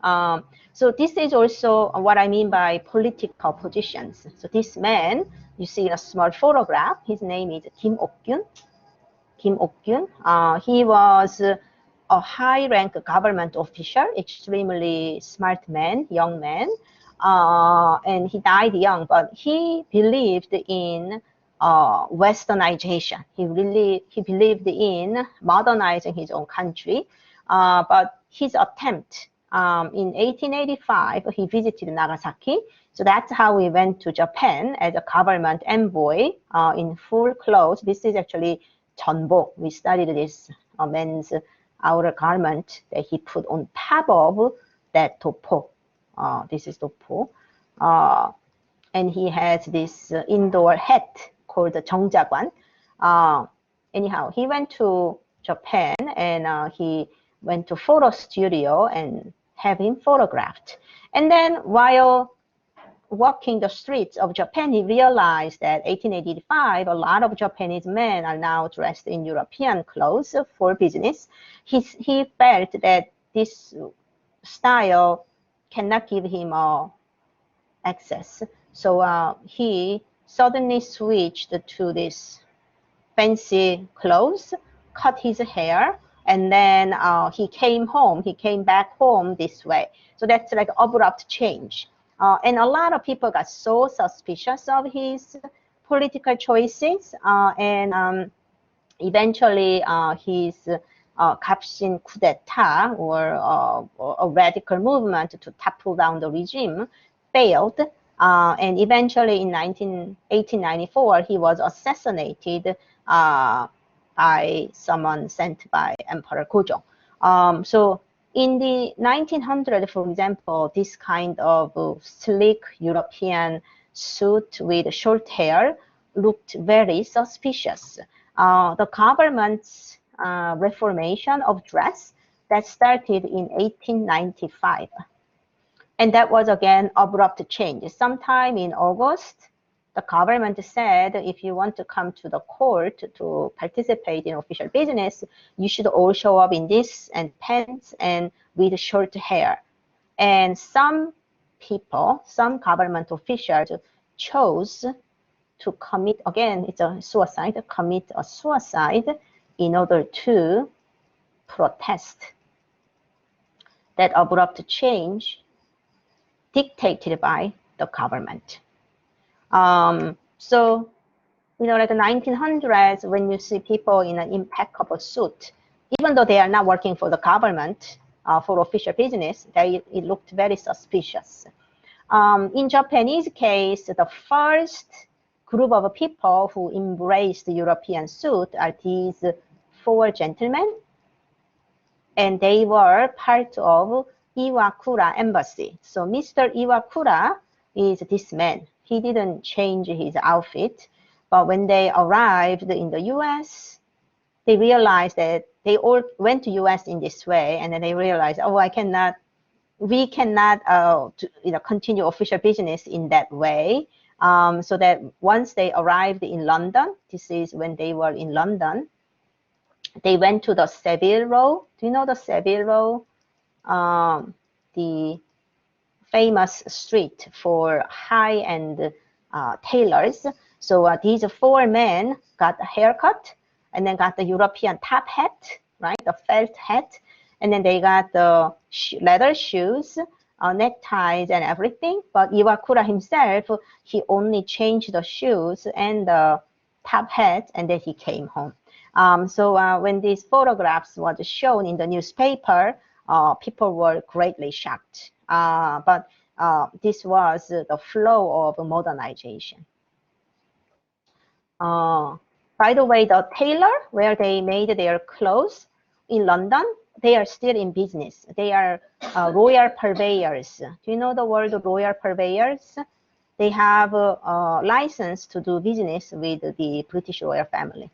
So this is also what I mean by political positions. So this man, you see in a small photograph, his name is Kim Ok-gyun. Kim Ok-gyun. He was a high-rank government official, extremely smart man, young man, and he died young. But he believed in westernization. He believed in modernizing his own country. But his attempt in 1885, he visited Nagasaki. So that's how we went to Japan as a government envoy in full clothes. This is actually 전복. We studied this men's outer garment that he put on top of that 도포. This is 도포. And he has this indoor hat called the 정자관. Anyhow, he went to Japan and he went to photo studio and have him photographed. And then while walking the streets of Japan, he realized that 1885, a lot of Japanese men are now dressed in European clothes for business. He felt that this style cannot give him access. So he suddenly switched to this fancy clothes, cut his hair, and then he came home. He came back home this way. So that's like abrupt change. And a lot of people got so suspicious of his political choices. And eventually his 갑신 coup d'etat, or a radical movement to topple down the regime, failed. And eventually in 1894, he was assassinated by someone sent by Emperor Gojong. So in the 1900s, for example, this kind of sleek European suit with short hair looked very suspicious. The government's reformation of dress that started in 1895. And that was, again, abrupt change. Sometime in August, the government said, if you want to come to the court to participate in official business, you should all show up in this and pants and with short hair. And some people, some government officials chose to commit, again, it's a suicide, commit a suicide in order to protest that abrupt change dictated by the government. So, you know, like the 1900s, when you see people in an impeccable suit, even though they are not working for the government, for official business, it looked very suspicious. In Japanese case, the first group of people who embraced the European suit are these 4 gentlemen, and they were part of Iwakura embassy. So Mr. Iwakura is this man. He didn't change his outfit, but when they arrived in the US, they realized that they all went to US in this way, and then they realized, oh, we cannot continue official business in that way. So that once they arrived in London, this is when they were in London, they went to the Savile Row. Do you know the Savile Row? The famous street for high-end tailors. So these 4 men got a haircut and then got the European top hat, right, the felt hat, and then they got the leather shoes, neckties and everything. But Iwakura himself, he only changed the shoes and the top hat, and then he came home. So when these photographs were shown in the newspaper, people were greatly shocked. But this was the flow of modernization. By the way, the tailor, where they made their clothes in London, they are still in business. They are royal purveyors. Do you know the word royal purveyors? They have a license to do business with the British royal family.